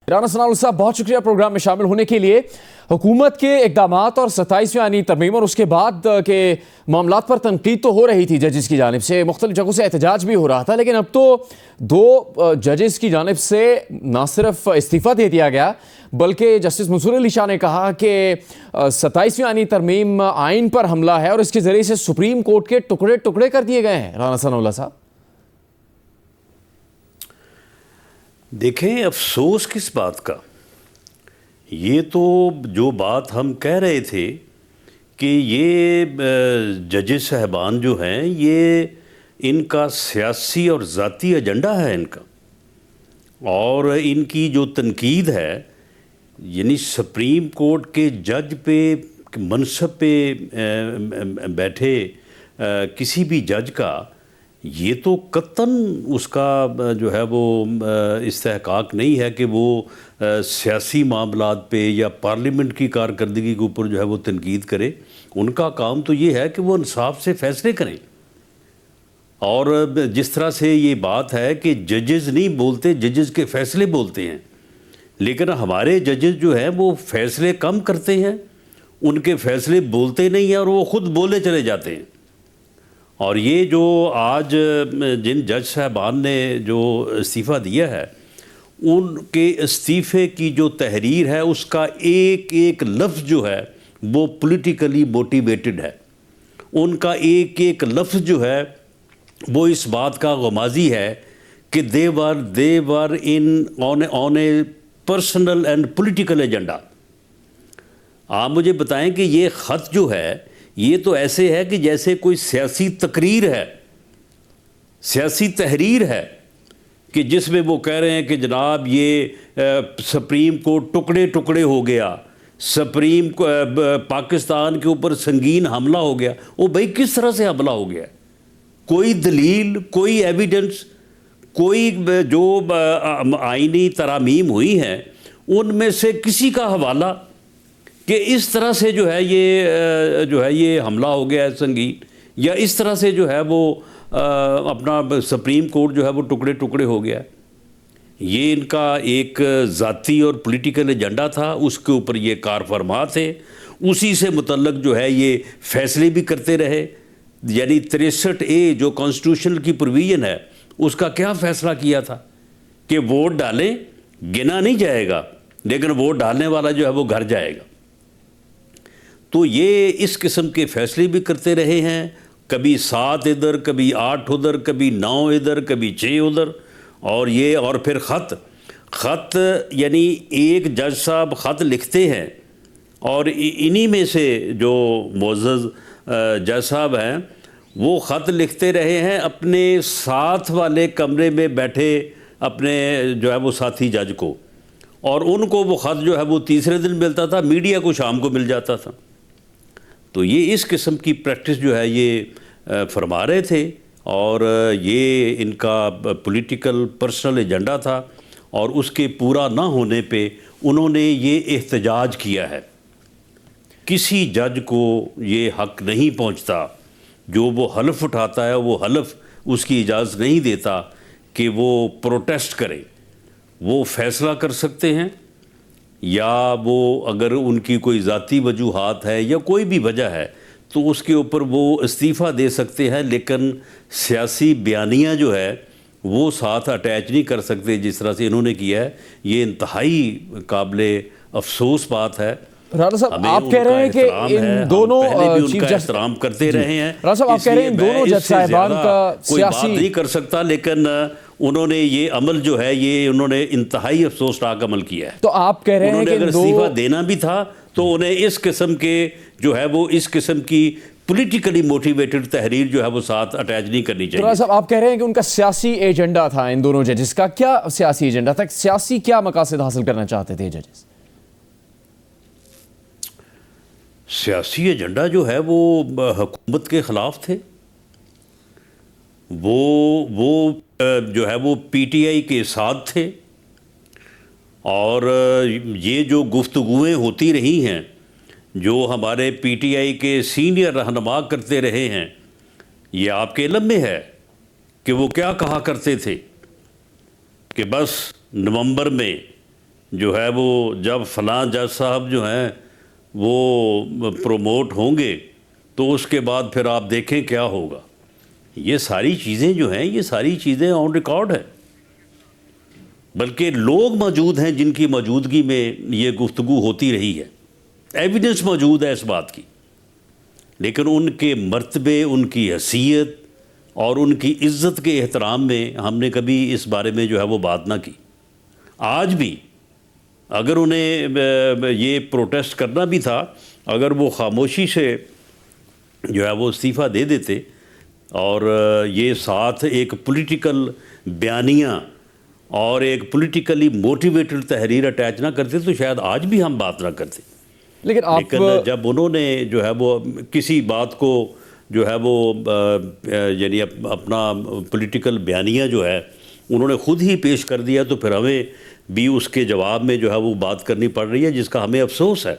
رانا ثناءاللہ صاحب بہت شکریہ پروگرام میں شامل ہونے کے لیے. حکومت کے اقدامات اور 27ویں آئینی ترمیم اور اس کے بعد کے معاملات پر تنقید تو ہو رہی تھی ججز کی جانب سے, مختلف جگہوں سے احتجاج بھی ہو رہا تھا, لیکن اب تو 2 ججز کی جانب سے نہ صرف استعفیٰ دے دیا گیا بلکہ جسٹس منصور علی شاہ نے کہا کہ 27ویں آئینی ترمیم آئین پر حملہ ہے اور اس کے ذریعے سے سپریم کورٹ کے ٹکڑے ٹکڑے کر دیے گئے ہیں. رانا ثناءاللہ صاحب دیکھیں, افسوس کس بات کا, یہ تو جو بات ہم کہہ رہے تھے کہ یہ ججز صاحبان جو ہیں یہ ان کا سیاسی اور ذاتی ایجنڈا ہے ان کا, اور ان کی جو تنقید ہے یعنی سپریم کورٹ کے جج پہ منصب پہ بیٹھے کسی بھی جج کا یہ تو قطعاً اس کا جو ہے وہ استحقاق نہیں ہے کہ وہ سیاسی معاملات پہ یا پارلیمنٹ کی کارکردگی کے اوپر جو ہے وہ تنقید کرے. ان کا کام تو یہ ہے کہ وہ انصاف سے فیصلے کریں, اور جس طرح سے یہ بات ہے کہ ججز نہیں بولتے, ججز کے فیصلے بولتے ہیں, لیکن ہمارے ججز جو ہیں وہ فیصلے کم کرتے ہیں, ان کے فیصلے بولتے نہیں ہیں اور وہ خود بولے چلے جاتے ہیں. اور یہ جو آج جن جج صاحبان نے جو استعفیٰ دیا ہے ان کے استعفے کی جو تحریر ہے اس کا ایک ایک لفظ جو ہے وہ پولیٹیکلی موٹیویٹڈ ہے. ان کا ایک ایک لفظ جو ہے وہ اس بات کا غمازی ہے کہ they were on a personal and political agenda. آپ مجھے بتائیں کہ یہ خط جو ہے یہ تو ایسے ہے کہ جیسے کوئی سیاسی تقریر ہے, سیاسی تحریر ہے, کہ جس میں وہ کہہ رہے ہیں کہ جناب یہ سپریم کورٹ ٹکڑے ٹکڑے ہو گیا, پاکستان کے اوپر سنگین حملہ ہو گیا. وہ بھائی کس طرح سے حملہ ہو گیا؟ کوئی دلیل, کوئی ایویڈنس, کوئی جو آئینی ترامیم ہوئی ہیں ان میں سے کسی کا حوالہ کہ اس طرح سے جو ہے یہ حملہ ہو گیا ہے سنگین, یا اس طرح سے جو ہے وہ اپنا سپریم کورٹ جو ہے وہ ٹکڑے ٹکڑے ہو گیا. یہ ان کا ایک ذاتی اور پولیٹیکل ایجنڈا تھا, اس کے اوپر یہ کار فرما تھے, اسی سے متعلق جو ہے یہ فیصلے بھی کرتے رہے. یعنی 63A جو کانسٹیٹیوشن کی پروویژن ہے اس کا کیا فیصلہ کیا تھا کہ ووٹ ڈالیں, گنا نہیں جائے گا لیکن ووٹ ڈالنے والا جو ہے وہ گھر جائے گا. تو یہ اس قسم کے فیصلے بھی کرتے رہے ہیں, کبھی 7 ادھر, کبھی 8 ادھر, کبھی 9 ادھر, کبھی 6 ادھر. اور پھر خط یعنی ایک جج صاحب خط لکھتے ہیں اور انہی میں سے جو معزز جج صاحب ہیں وہ خط لکھتے رہے ہیں اپنے ساتھ والے کمرے میں بیٹھے اپنے جو ہے وہ ساتھی جج کو, اور ان کو وہ خط جو ہے وہ تیسرے دن ملتا تھا, میڈیا کو شام کو مل جاتا تھا. تو یہ اس قسم کی پریکٹس جو ہے یہ فرما رہے تھے, اور یہ ان کا پولیٹیکل پرسنل ایجنڈا تھا, اور اس کے پورا نہ ہونے پہ انہوں نے یہ احتجاج کیا ہے. کسی جج کو یہ حق نہیں پہنچتا, جو وہ حلف اٹھاتا ہے وہ حلف اس کی اجازت نہیں دیتا کہ وہ پروٹیسٹ کرے. وہ فیصلہ کر سکتے ہیں, یا وہ اگر ان کی کوئی ذاتی وجوہات ہے یا کوئی بھی وجہ ہے تو اس کے اوپر وہ استعفیٰ دے سکتے ہیں, لیکن سیاسی بیانیہ جو ہے وہ ساتھ اٹیچ نہیں کر سکتے جس طرح سے انہوں نے کیا ہے. یہ انتہائی قابل افسوس بات ہے. رانا صاحب آپ کہہ رہے ہیں کہ ان دونوں چیف جسٹس احترام کرتے رہے ہیں. رانا صاحب آپ کہہ رہے ہیں ان دونوں جج صاحبان کا کوئی بات نہیں کر سکتا, لیکن انہوں نے یہ عمل جو ہے یہ انہوں نے انتہائی افسوسناک عمل کیا ہے. تو آپ کہہ رہے ہیں کہ اگر استعفیٰ دینا بھی تھا تو انہیں اس قسم کے جو ہے وہ اس قسم کی پولیٹیکلی موٹیویٹڈ تحریر جو ہے وہ ساتھ اٹیچ نہیں کرنی چاہیے. صاحب آپ کہہ رہے ہیں کہ ان کا سیاسی ایجنڈا تھا, ان دونوں ججز کا کیا سیاسی ایجنڈا تھا, سیاسی کیا مقاصد حاصل کرنا چاہتے تھے ججز؟ سیاسی ایجنڈا جو ہے وہ حکومت کے خلاف تھے. وہ جو ہے وہ پی ٹی آئی کے ساتھ تھے, اور یہ جو گفتگویں ہوتی رہی ہیں جو ہمارے پی ٹی آئی کے سینئر رہنما کرتے رہے ہیں, یہ آپ کے علم میں ہے کہ وہ کیا کہا کرتے تھے کہ بس نومبر میں جو ہے وہ جب فلاں جج صاحب جو ہیں وہ پروموٹ ہوں گے تو اس کے بعد پھر آپ دیکھیں کیا ہوگا. یہ ساری چیزیں جو ہیں یہ ساری چیزیں آن ریکارڈ ہیں، بلکہ لوگ موجود ہیں جن کی موجودگی میں یہ گفتگو ہوتی رہی ہے، ایویڈنس موجود ہے اس بات کی، لیکن ان کے مرتبے، ان کی حیثیت اور ان کی عزت کے احترام میں ہم نے کبھی اس بارے میں جو ہے وہ بات نہ کی. آج بھی اگر انہیں یہ پروٹیسٹ کرنا بھی تھا، اگر وہ خاموشی سے جو ہے وہ استعفیٰ دے دیتے اور یہ ساتھ ایک پولیٹیکل بیانیہ اور ایک پولیٹیکلی موٹیویٹڈ تحریر اٹیچ نہ کرتے تو شاید آج بھی ہم بات نہ کرتے. لیکن جب انہوں نے جو ہے وہ کسی بات کو جو ہے وہ یعنی اپنا پولیٹیکل بیانیہ جو ہے انہوں نے خود ہی پیش کر دیا، تو پھر ہمیں بھی اس کے جواب میں جو ہے وہ بات کرنی پڑ رہی ہے، جس کا ہمیں افسوس ہے.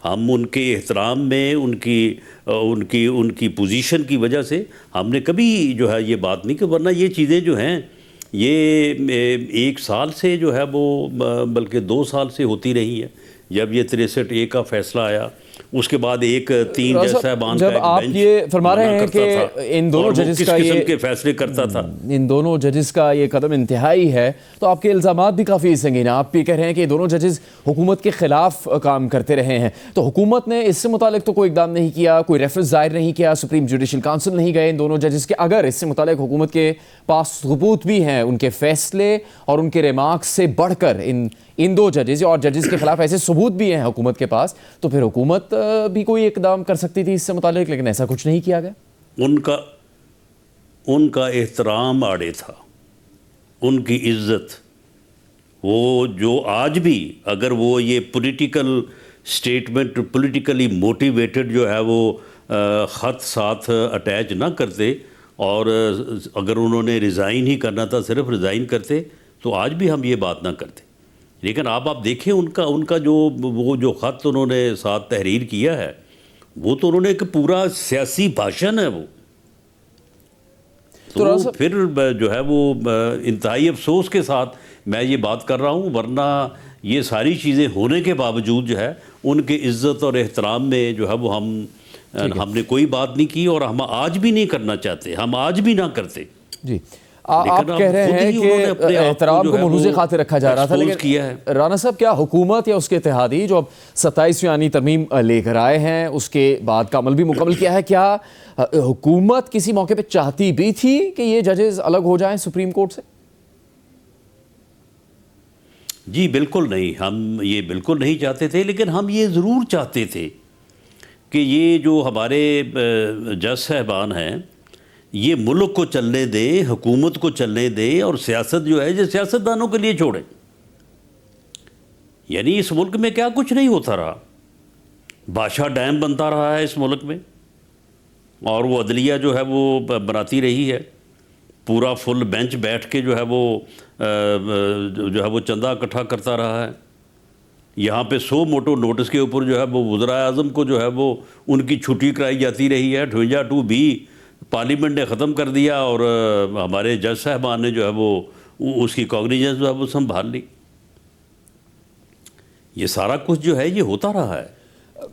ہم ان کے احترام میں ان کی پوزیشن کی وجہ سے ہم نے کبھی جو ہے یہ بات نہیں کی، ورنہ یہ چیزیں جو ہیں یہ 1 سال سے جو ہے وہ بلکہ 2 سال سے ہوتی رہی ہے. جب یہ 63A کا فیصلہ آیا اس کے بعد 3 جج صاحبان کا جب آپ یہ فرما رہے ہیں کہ ان دونوں ججز کا قسم کے فیصلے کرتا تھا، ان دونوں ججز کا یہ قدم انتہائی ہے، تو آپ کے الزامات بھی کافی سنگین ہیں. آپ بھی کہہ رہے ہیں کہ دونوں ججز حکومت کے خلاف کام کرتے رہے ہیں، تو حکومت نے اس سے متعلق تو کوئی اقدام نہیں کیا، کوئی ریفرنس ظاہر نہیں کیا، سپریم جوڈیشل کونسل نہیں گئے ان دونوں ججز کے. اگر اس سے متعلق حکومت کے پاس ثبوت بھی ہیں، ان کے فیصلے اور ان کے ریمارکس سے بڑھ کر ان 2 ججز اور ججز کے خلاف ایسے ثبوت بھی ہیں حکومت کے پاس، تو پھر حکومت بھی کوئی اقدام کر سکتی تھی اس سے متعلق، لیکن ایسا کچھ نہیں کیا گیا. ان کا احترام آڑے تھا، ان کی عزت، وہ جو آج بھی اگر وہ یہ پولیٹیکل سٹیٹمنٹ پولیٹیکلی موٹیویٹڈ جو ہے وہ خط ساتھ اٹیچ نہ کرتے اور اگر انہوں نے ریزائن ہی کرنا تھا صرف ریزائن کرتے تو آج بھی ہم یہ بات نہ کرتے. لیکن آپ دیکھیں ان کا جو خط انہوں نے ساتھ تحریر کیا ہے وہ تو انہوں نے ایک پورا سیاسی بھاشن ہے وہ. تو پھر جو ہے وہ انتہائی افسوس کے ساتھ میں یہ بات کر رہا ہوں، ورنہ یہ ساری چیزیں ہونے کے باوجود جو ہے ان کے عزت اور احترام میں جو ہے وہ ہم نے کوئی بات نہیں کی اور ہم آج بھی نہیں کرنا چاہتے، ہم آج بھی نہ کرتے. جی آپ کہہ رہے ہیں کہ احترام کو ملحوظ خاطر رکھا جا رہا تھا، لیکن رانا صاحب کیا حکومت یا اس کے اتحادی جو اب 27ویں آئینی ترمیم لے کر آئے ہیں اس کے بعد کا عمل بھی مکمل کیا ہے، کیا حکومت کسی موقع پہ چاہتی بھی تھی کہ یہ ججز الگ ہو جائیں سپریم کورٹ سے؟ جی بالکل نہیں، ہم یہ بالکل نہیں چاہتے تھے، لیکن ہم یہ ضرور چاہتے تھے کہ یہ جو ہمارے جج صاحبان ہیں یہ ملک کو چلنے دیں، حکومت کو چلنے دیں اور سیاست جو ہے یہ سیاستدانوں کے لیے چھوڑیں. یعنی اس ملک میں کیا کچھ نہیں ہوتا رہا، بادشاہ ڈیم بنتا رہا ہے اس ملک میں اور وہ عدلیہ جو ہے وہ بناتی رہی ہے، پورا فل بینچ بیٹھ کے جو ہے وہ چندہ اکٹھا کرتا رہا ہے. یہاں پہ 100 موٹو نوٹس کے اوپر جو ہے وہ وزرائے اعظم کو جو ہے وہ ان کی چھٹی کرائی جاتی رہی ہے. 52 بھی پارلیمنٹ نے ختم کر دیا اور ہمارے جج صاحبان نے جو ہے وہ اس کی کاگنیجنس جو ہے وہ سنبھال لی. یہ سارا کچھ جو ہے یہ ہوتا رہا ہے.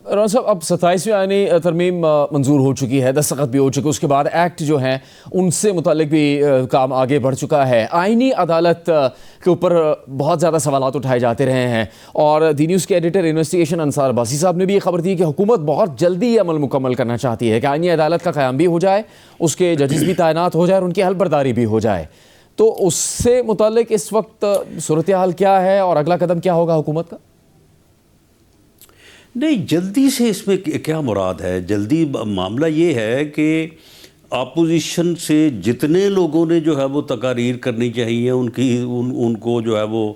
رانا صاحب اب 27ویں آئینی ترمیم منظور ہو چکی ہے، دستخط بھی ہو چکے، اس کے بعد ایکٹ جو ہیں ان سے متعلق بھی کام آگے بڑھ چکا ہے. آئینی عدالت کے اوپر بہت زیادہ سوالات اٹھائے جاتے رہے ہیں اور دی نیوز کے ایڈیٹر انویسٹیگیشن انصار عباسی صاحب نے بھی یہ خبر دی کہ حکومت بہت جلدی یہ عمل مکمل کرنا چاہتی ہے کہ آئینی عدالت کا قیام بھی ہو جائے، اس کے ججز بھی تعینات ہو جائے اور ان کی حل برداری بھی ہو جائے. تو اس سے متعلق اس وقت صورتحال کیا ہے اور اگلا قدم کیا ہوگا حکومت کا؟ نہیں، جلدی سے اس میں کیا مراد ہے؟ جلدی معاملہ یہ ہے کہ اپوزیشن سے جتنے لوگوں نے جو ہے وہ تقاریر کرنی چاہیے ان کو جو ہے وہ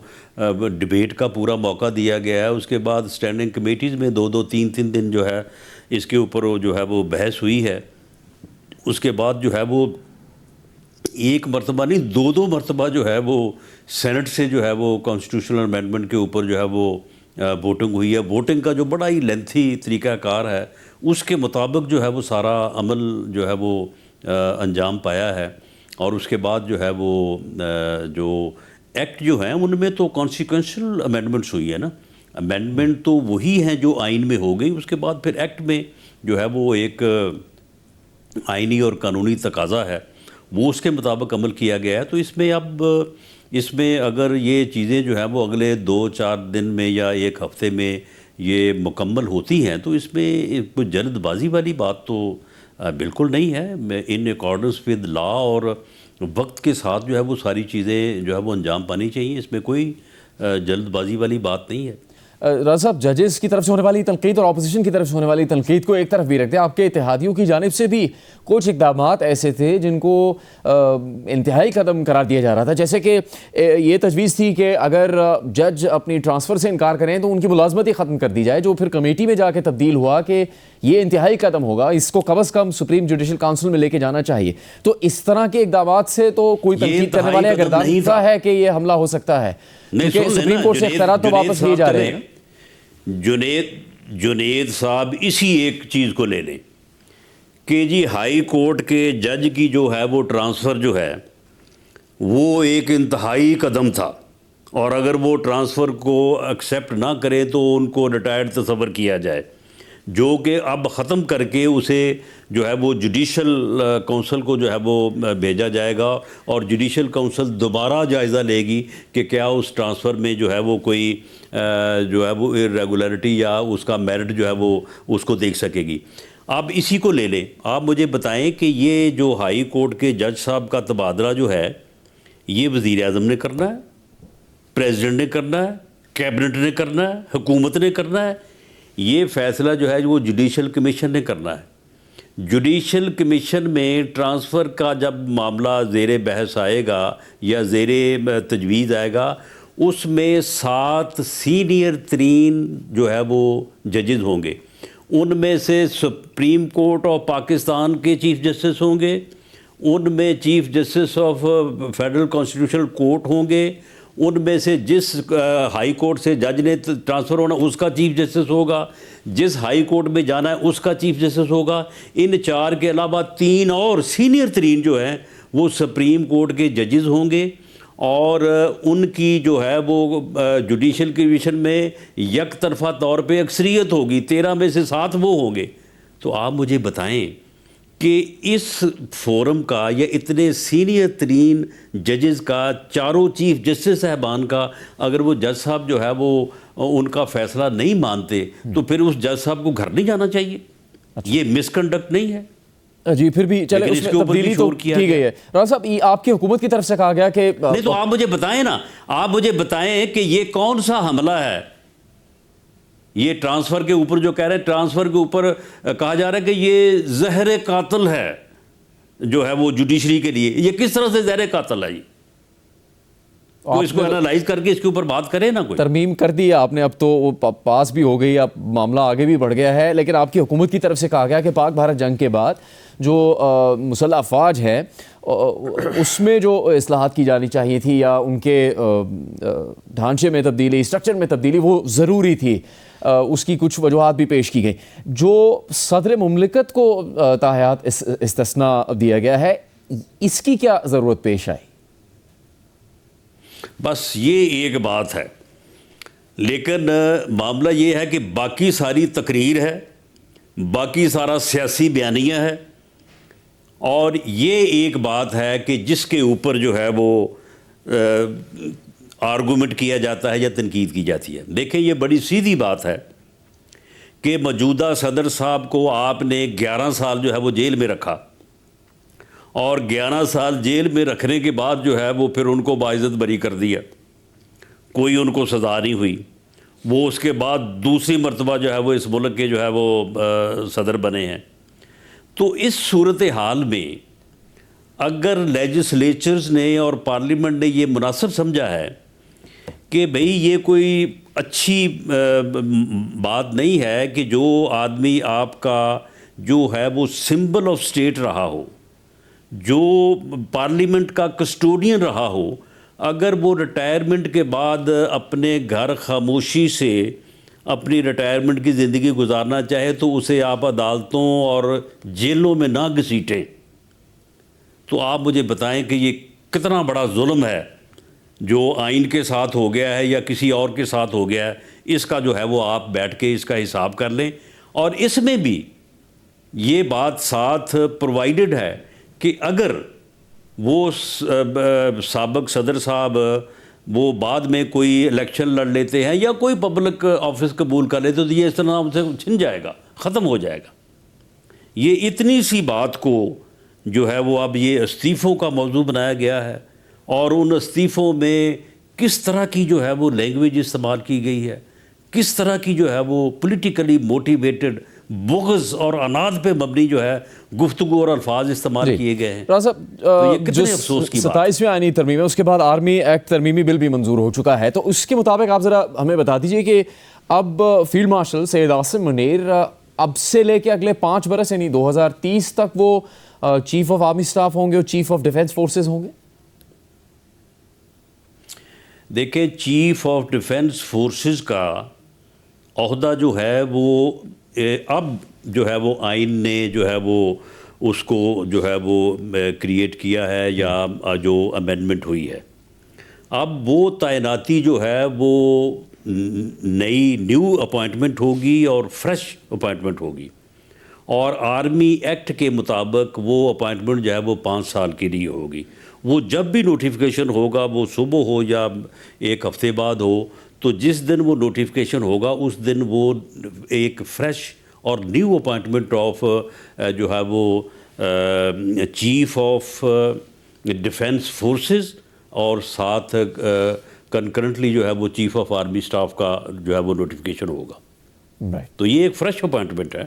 ڈیبیٹ کا پورا موقع دیا گیا ہے. اس کے بعد سٹینڈنگ کمیٹیز میں 2-2 3-3 دن جو ہے اس کے اوپر جو ہے وہ بحث ہوئی ہے. اس کے بعد جو ہے وہ ایک مرتبہ نہیں 2 مرتبہ جو ہے وہ سینٹ سے جو ہے وہ کانسٹیٹیوشنل امینڈمنٹ کے اوپر جو ہے وہ ووٹنگ ہوئی ہے. ووٹنگ کا جو بڑا ہی لینتھی طریقہ کار ہے اس کے مطابق جو ہے وہ سارا عمل جو ہے وہ انجام پایا ہے. اور اس کے بعد جو ہے وہ جو ایکٹ جو ہیں ان میں تو کانسیکوینشل امینڈمنٹس ہوئی ہے نا. امینڈمنٹ تو وہی ہیں جو آئین میں ہو گئی, اس کے بعد پھر ایکٹ میں جو ہے وہ ایک آئینی اور قانونی تقاضا ہے, وہ اس کے مطابق عمل کیا گیا ہے. تو اس میں اگر یہ چیزیں جو ہیں وہ اگلے 2-4 دن میں یا ایک ہفتے میں یہ مکمل ہوتی ہیں تو اس میں کوئی جلد بازی والی بات تو بالکل نہیں ہے. ان اکارڈنس ود لا اور وقت کے ساتھ جو ہے وہ ساری چیزیں جو ہے وہ انجام پانی چاہیے, اس میں کوئی جلد بازی والی بات نہیں ہے. راز صاحب, ججز کی طرف سے ہونے والی تنقید اور اپوزیشن کی طرف سے ہونے والی تنقید کو ایک طرف بھی رکھتے ہیں, آپ کے اتحادیوں کی جانب سے بھی کچھ اقدامات ایسے تھے جن کو انتہائی قدم قرار دیا جا رہا تھا, جیسے کہ یہ تجویز تھی کہ اگر جج اپنی ٹرانسفر سے انکار کریں تو ان کی ملازمت ہی ختم کر دی جائے, جو پھر کمیٹی میں جا کے تبدیل ہوا کہ یہ انتہائی قدم ہوگا, اس کو کم از کم سپریم جوڈیشل کونسل میں لے کے جانا چاہیے. تو اس طرح کے اقدامات سے تو کوئی تنقید کرنے والے گردانتا ہے کہ یہ حملہ ہو سکتا ہے, کیونکہ سپریم کورٹ سے اختیارات تو واپس لیے جا رہے ہیں. جنید صاحب اسی ایک چیز کو لے لیں کہ جی ہائی کورٹ کے جج کی جو ہے وہ ٹرانسفر جو ہے وہ ایک انتہائی قدم تھا, اور اگر وہ ٹرانسفر کو ایکسیپٹ نہ کرے تو ان کو ریٹائرڈ تصور کیا جائے, جو کہ اب ختم کر کے اسے جو ہے وہ جوڈیشل کونسل کو جو ہے وہ بھیجا جائے گا, اور جوڈیشل کونسل دوبارہ جائزہ لے گی کہ کیا اس ٹرانسفر میں جو ہے وہ کوئی جو ہے وہ ریگولیرٹی یا اس کا میرٹ جو ہے وہ اس کو دیکھ سکے گی. آپ اسی کو لے لیں, آپ مجھے بتائیں کہ یہ جو ہائی کورٹ کے جج صاحب کا تبادلہ جو ہے یہ وزیر اعظم نے کرنا ہے, پریزیڈنٹ نے کرنا ہے, کیبنٹ نے کرنا ہے, حکومت نے کرنا ہے, یہ فیصلہ جو ہے وہ جوڈیشل کمیشن نے کرنا ہے. جوڈیشل کمیشن میں ٹرانسفر کا جب معاملہ زیر بحث آئے گا یا زیر تجویز آئے گا, اس میں 7 سینئر ترین جو ہے وہ ججز ہوں گے. ان میں سے سپریم کورٹ آف پاکستان کے چیف جسٹس ہوں گے, ان میں chief justice of federal constitutional court ہوں گے, ان میں سے جس ہائی کورٹ سے جج نے ٹرانسفر ہونا اس کا چیف جسٹس ہوگا, جس ہائی کورٹ میں جانا ہے اس کا چیف جسٹس ہوگا. ان 4 کے علاوہ 3 اور سینئر ترین جو ہیں وہ سپریم کورٹ کے ججز ہوں گے, اور ان کی جو ہے وہ جوڈیشل کمیشن میں یک طرفہ طور پہ اکثریت ہوگی, 13 میں سے 7 وہ ہوں گے. تو آپ مجھے بتائیں کہ اس فورم کا یا اتنے سینئر ترین ججز کا, چاروں چیف جسٹس صاحبان کا, اگر وہ جج صاحب جو ہے وہ ان کا فیصلہ نہیں مانتے تو پھر اس جج صاحب کو گھر نہیں جانا چاہیے. یہ مس کنڈکٹ نہیں ہے جی, پھر بھی چلے اس میں تبدیلی تو کی گئی ہے. راز صاحب, آپ کی حکومت کی طرف سے کہا گیا کہ نہیں, تو آپ مجھے بتائیں نا, آپ مجھے بتائیں کہ یہ کون سا حملہ ہے. یہ ٹرانسفر کے اوپر جو کہہ رہے ہیں, ٹرانسفر کے اوپر کہا جا رہا ہے کہ یہ زہر قاتل ہے جو ہے وہ جوڈیشری کے لیے. یہ کس طرح سے زہر قاتل ہے؟ کوئی اس کو انالائز کر کے اس کے اوپر بات کرے نا. کوئی ترمیم کر دی آپ نے, اب تو وہ پاس بھی ہو گئی, اب معاملہ آگے بھی بڑھ گیا ہے, لیکن آپ کی حکومت کی طرف سے کہا گیا کہ پاک بھارت جنگ کے بعد جو مسلح افواج ہے اس میں جو اصلاحات کی جانی چاہیے تھی یا ان کے ڈھانچے میں تبدیلی, اسٹرکچر میں تبدیلی, وہ ضروری تھی. اس کی کچھ وجوہات بھی پیش کی گئی. جو صدر مملکت کو تاحیات استثناء دیا گیا ہے, اس کی کیا ضرورت پیش آئی؟ بس یہ ایک بات ہے, لیکن معاملہ یہ ہے کہ باقی ساری تقریر ہے, باقی سارا سیاسی بیانیہ ہے, اور یہ ایک بات ہے کہ جس کے اوپر جو ہے وہ آرگومنٹ کیا جاتا ہے یا تنقید کی جاتی ہے. دیکھیں, یہ بڑی سیدھی بات ہے کہ موجودہ صدر صاحب کو آپ نے 11 سال جو ہے وہ جیل میں رکھا, اور 11 سال جیل میں رکھنے کے بعد جو ہے وہ پھر ان کو باعزت بری کر دیا, کوئی ان کو سزا نہیں ہوئی. وہ اس کے بعد دوسری مرتبہ جو ہے وہ اس ملک کے جو ہے وہ صدر بنے ہیں. تو اس صورتحال میں اگر لیجسلیچرز نے اور پارلیمنٹ نے یہ مناسب سمجھا ہے کہ بھئی یہ کوئی اچھی بات نہیں ہے کہ جو آدمی آپ کا جو ہے وہ سمبل آف اسٹیٹ رہا ہو, جو پارلیمنٹ کا کسٹوڈین رہا ہو, اگر وہ ریٹائرمنٹ کے بعد اپنے گھر خاموشی سے اپنی ریٹائرمنٹ کی زندگی گزارنا چاہے تو اسے آپ عدالتوں اور جیلوں میں نہ گھسیٹیں. تو آپ مجھے بتائیں کہ یہ کتنا بڑا ظلم ہے جو آئین کے ساتھ ہو گیا ہے یا کسی اور کے ساتھ ہو گیا ہے، اس کا جو ہے وہ آپ بیٹھ کے اس کا حساب کر لیں. اور اس میں بھی یہ بات ساتھ پرووائڈڈ ہے کہ اگر وہ سابق صدر صاحب وہ بعد میں کوئی الیکشن لڑ لیتے ہیں یا کوئی پبلک آفس قبول کر لیتے تو یہ اس طرح سے چھن جائے گا، ختم ہو جائے گا. یہ اتنی سی بات کو جو ہے وہ اب یہ استعفوں کا موضوع بنایا گیا ہے، اور ان استعفوں میں کس طرح کی جو ہے وہ لینگویج استعمال کی گئی ہے، کس طرح کی جو ہے وہ پولیٹیکلی موٹیویٹڈ بغض اور عناد پہ مبنی جو ہے گفتگو اور الفاظ استعمال کیے گئے ہیں. تو یہ کتنے افسوس کی بات ہے. 27ویں آئینی ترمیم ہے، اس کے بعد آرمی ایکٹ ترمیمی بل بھی منظور ہو چکا ہے، تو اس کے مطابق آپ ذرا ہمیں بتا دیجئے کہ اب فیلڈ مارشل سید عاصم منیر اب سے لے کے اگلے 5 برس یعنی 2030 تک وہ چیف آف آرمی سٹاف ہوں گے اور چیف آف ڈیفنس فورسز ہوں گے؟ دیکھیں، چیف آف ڈیفنس فورسز کا عہدہ جو ہے وہ اب جو ہے وہ آئین نے جو ہے وہ اس کو جو ہے وہ کریٹ کیا ہے یا جو امینڈمنٹ ہوئی ہے. اب وہ تعیناتی جو ہے وہ نیو اپوائنٹمنٹ ہوگی اور فریش اپوائنٹمنٹ ہوگی، اور آرمی ایکٹ کے مطابق وہ اپوائنٹمنٹ جو ہے وہ 5 سال کے لیے ہوگی. وہ جب بھی نوٹیفیکیشن ہوگا، وہ صبح ہو یا ایک ہفتے بعد ہو، تو جس دن وہ نوٹیفیکیشن ہوگا اس دن وہ ایک فریش اور نیو اپوائنٹمنٹ آف جو ہے وہ چیف آف ڈیفنس فورسز اور ساتھ کنکرنٹلی جو ہے وہ چیف آف آرمی سٹاف کا جو ہے وہ نوٹیفیکیشن ہوگا. تو یہ ایک فریش اپوائنٹمنٹ ہے.